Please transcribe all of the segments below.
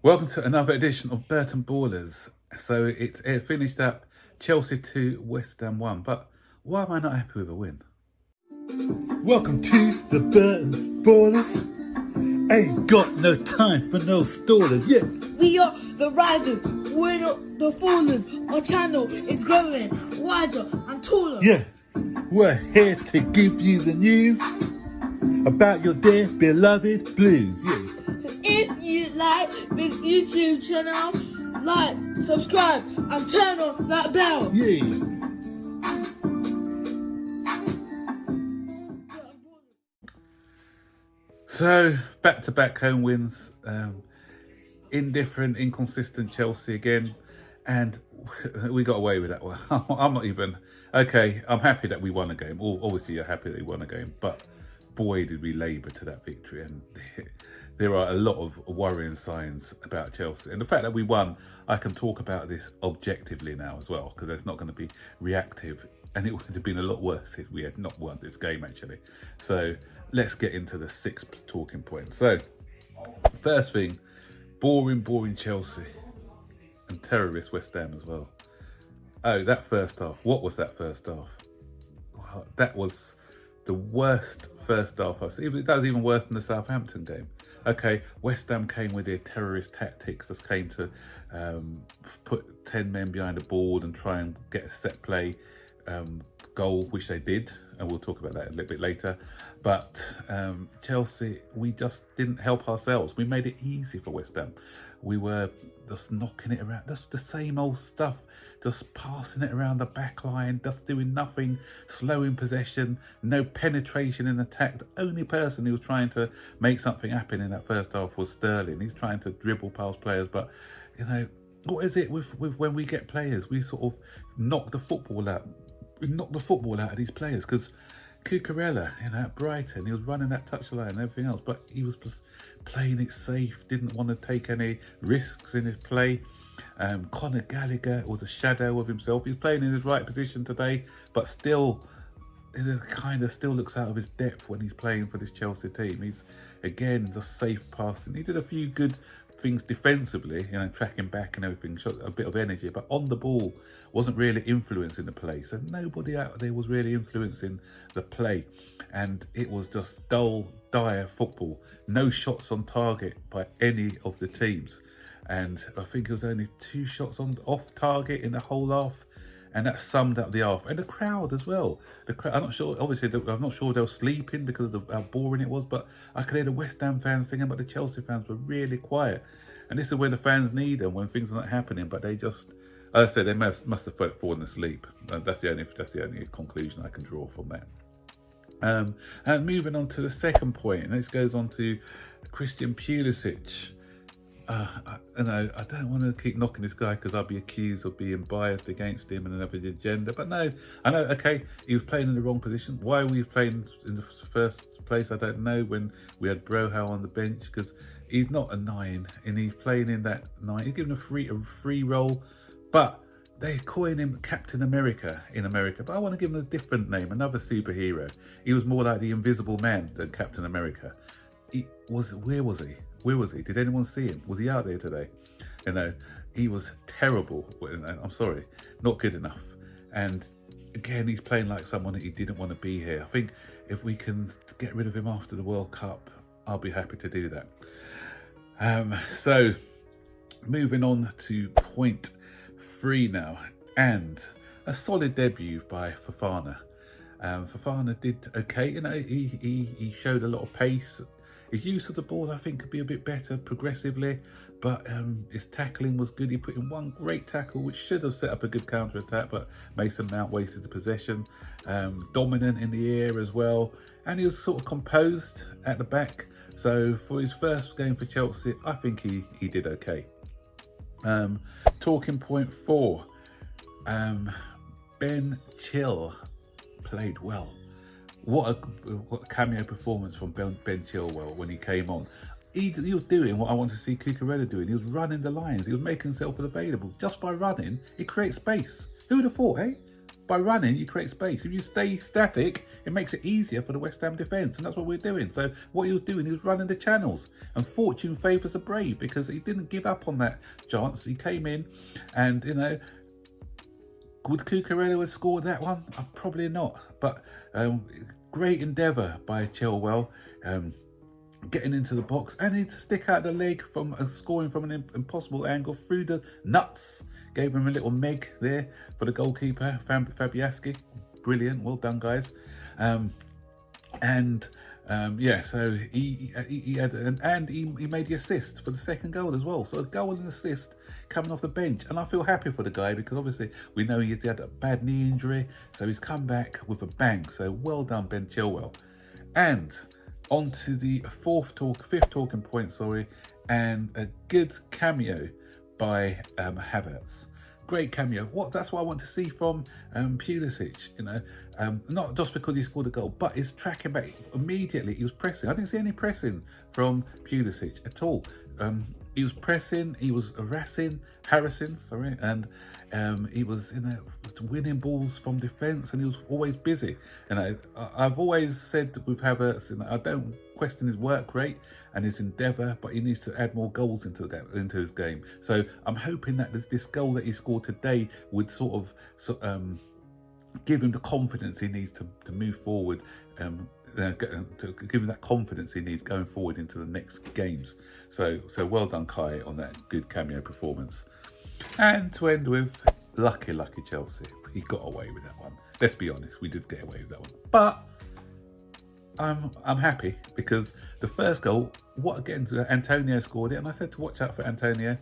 Welcome to another edition of Burton Ballers. So it finished up Chelsea 2, West Ham 1. But why am I not happy with a win? Welcome to the Burton Ballers. Ain't got no time for no stallers, yeah. We are the risers, we're not the fallers. Our channel is growing wider and taller. Yeah, we're here to give you the news about your dear beloved Blues, yeah. So if you like this YouTube channel, like, subscribe and turn on that bell. Yeah. So back-to-back home wins. Indifferent, inconsistent Chelsea again. And we got away with that one. I'm not even... Okay, I'm happy that we won a game. Obviously, you're happy that we won a game. But boy, did we labour to that victory. And there are a lot of worrying signs about Chelsea. And the fact that we won, I can talk about this objectively now as well, because it's not going to be reactive. And it would have been a lot worse if we had not won this game, actually. So let's get into the 6 talking points. So, first thing, boring Chelsea. And terrorist West Ham as well. Oh, that first half. What was that first half? Wow, that was the worst first half I've seen. That was even worse than the Southampton game. Okay, West Ham came with their terrorist tactics. Just came to put 10 men behind the ball and try and get a set play goal, which they did. And we'll talk about that a little bit later. But Chelsea, we just didn't help ourselves. We made it easy for West Ham. We were just knocking it around. That's the same old stuff. Just passing it around the back line, just doing nothing, slow in possession, no penetration in attack. The only person who was trying to make something happen in that first half was Sterling. He's trying to dribble past players, but, you know, what is it with when we get players? We sort of knock the football out. We knock the football out of these players, because Cucurella, you know, at Brighton, he was running that touchline and everything else, but he was just playing it safe, didn't want to take any risks in his play. Conor Gallagher was a shadow of himself. He's playing in his right position today, but still, it kind of still looks out of his depth when he's playing for this Chelsea team. He's, again, just safe passing. He did a few good things defensively, you know, tracking back and everything, showed a bit of energy, but on the ball wasn't really influencing the play. So nobody out there was really influencing the play, and it was just dull, dire football. No shots on target by any of the teams, and I think it was only 2 shots off target in the whole half, and that summed up the half. And the crowd as well. The crowd, I'm not sure. Obviously, I'm not sure they were sleeping because of how boring it was. But I could hear the West Ham fans singing, but the Chelsea fans were really quiet. And this is when the fans need them, when things are not happening. But they just, as I said, they must have fallen asleep. That's the only conclusion I can draw from that. And moving on to the second point, and this goes on to Christian Pulisic. I don't want to keep knocking this guy because I'll be accused of being biased against him and another agenda. But no, I know, okay, he was playing in the wrong position. Why were we playing in the first place? I don't know, when we had Brohow on the bench, because he's not a 9 and he's playing in that 9. He's given a free role, but they're calling him Captain America in America. But I want to give him a different name, another superhero. He was more like the Invisible Man than Captain America. Where was he? Where was he? Did anyone see him? Was he out there today? You know, he was terrible. I'm sorry, not good enough. And again, he's playing like someone that he didn't want to be here. I think if we can get rid of him after the World Cup, I'll be happy to do that. So moving on to point 3 now, and a solid debut by Fofana. Fofana did okay. You know, he showed a lot of pace. His use of the ball, I think, could be a bit better progressively, but his tackling was good. He put in one great tackle, which should have set up a good counter-attack, but Mason Mount wasted the possession. Dominant in the air as well, and he was sort of composed at the back. So for his first game for Chelsea, I think he did okay. Talking point 4, Ben Chilwell played well. What a cameo performance from Ben Chilwell when he came on. He was doing what I want to see Cucurella doing. He was running the lines. He was making himself available. Just by running, he creates space. Who would have thought, eh? by running, you create space. If you stay static, it makes it easier for the West Ham defence, and that's what we're doing. So what he was doing, he was running the channels, and fortune favours the brave, because he didn't give up on that chance. He came in, and would Cucurella have scored that one? Probably not. But great endeavour by Chilwell, getting into the box, and he to stick out the leg from scoring from an impossible angle through the nuts. Gave him a little meg there for the goalkeeper, Fabiaski. Brilliant, well done, guys. Yeah, so he had, and he made the assist for the second goal as well. So a goal and an assist coming off the bench, and I feel happy for the guy, because obviously we know he had a bad knee injury, so he's come back with a bang. So well done, Ben Chilwell. And on to the fifth talking point, and a good cameo by Havertz. Great cameo. That's what I want to see from Pulisic, not just because he scored a goal, but he's tracking back immediately. He was pressing. I didn't see any pressing from Pulisic at all. He was pressing, he was harassing, and he was winning balls from defence, and he was always busy. I've always said with Havertz, I don't question his work rate and his endeavour, but he needs to add more goals into his game. So I'm hoping that this goal that he scored today would sort of give him the confidence he needs to move forward. To give him that confidence he needs going forward into the next games. So well done, Kai, on that good cameo performance. And to end with, lucky Chelsea. He got away with that one. Let's be honest, we did get away with that one. But I'm happy, because the first goal, Antonio scored it, and I said to watch out for Antonio.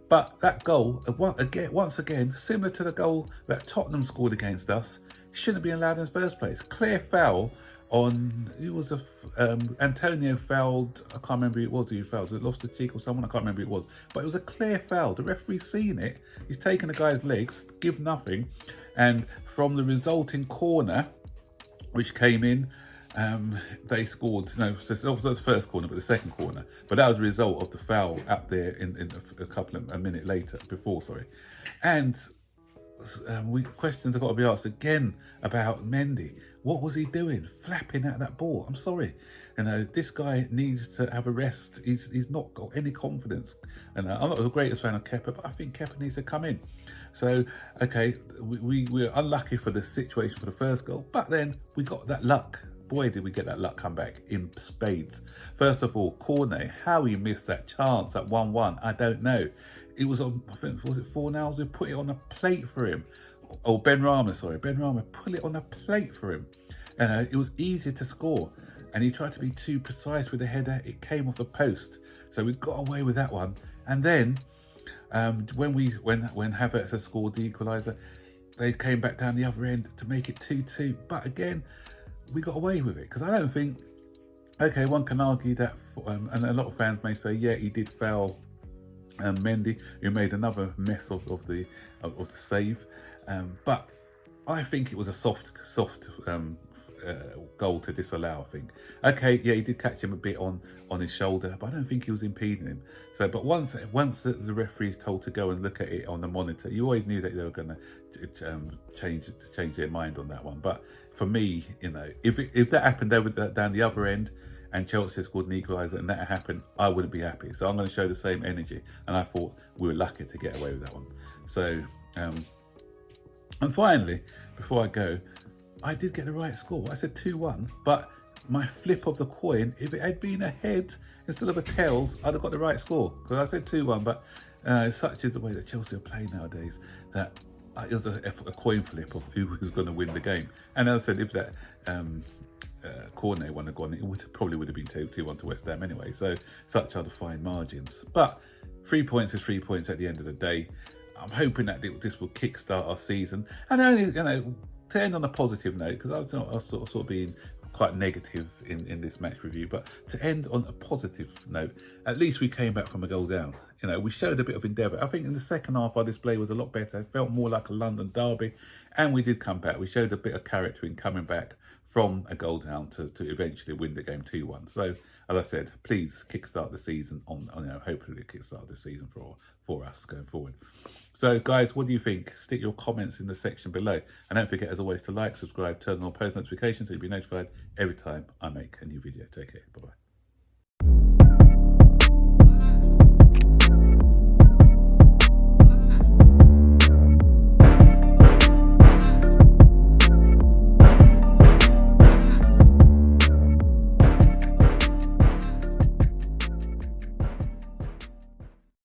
But that goal, once again, similar to the goal that Tottenham scored against us, shouldn't be allowed in the first place. Clear foul on, Antonio fouled, I can't remember who it was who fouled, it lost the cheek or someone, I can't remember who it was, but it was a clear foul. The referee's seen it, he's taken the guy's legs, give nothing, and from the resulting corner, which came in, they scored, that was the first corner, but the second corner, but that was a result of the foul up there in a minute later, and questions have got to be asked again about Mendy. What was he doing? Flapping at that ball. I'm sorry. This guy needs to have a rest. He's not got any confidence. And I'm not the greatest fan of Kepa, but I think Kepa needs to come in. So, okay, we're unlucky for the situation for the first goal, but then we got that luck. Boy, did we get that luck come back in spades. First of all, Cornet, how he missed that chance at 1-1, I don't know. It was on, I think, was it Fornals who put it on a plate for him? Oh, Benrahma put it on a plate for him. It was easy to score, and he tried to be too precise with the header. It came off the post, so we got away with that one. And then when Havertz had scored the equaliser, they came back down the other end to make it 2-2. But again, we got away with it, because I don't think. Okay, one can argue that, and a lot of fans may say, yeah, he did foul Mendy, who made another mess of the save, but I think it was a soft goal to disallow. I think, okay, yeah, he did catch him a bit on his shoulder, but I don't think he was impeding him. So, but once the referee's told to go and look at it on the monitor, you always knew that they were going to change their mind on that one. But for me, if that happened down the other end, and Chelsea scored an equaliser and that happened, I wouldn't be happy. So I'm going to show the same energy. And I thought we were lucky to get away with that one. So, and finally, before I go, I did get the right score. I said 2-1, but my flip of the coin, if it had been a head instead of a tails, I'd have got the right score. Because I said 2-1, but such is the way that Chelsea are playing nowadays, that it was a coin flip of who was going to win the game. And as I said, if that Cornet wouldn't have gone, it probably would have been 2-1 to West Ham anyway. So such are the fine margins. But 3 points is 3 points at the end of the day. I'm hoping that this will kickstart our season. And only, to end on a positive note, because I was sort of being quite negative in this match review, but to end on a positive note, at least we came back from a goal down. We showed a bit of endeavour. I think in the second half our display was a lot better. It felt more like a London derby, and we did come back. We showed a bit of character in coming back from a goal down to eventually win the game 2-1. So as I said, please kickstart the season hopefully kickstart the season for us going forward. So guys, what do you think? Stick your comments in the section below. And don't forget, as always, to like, subscribe, turn on post notifications so you'll be notified every time I make a new video. Take care. Bye-bye.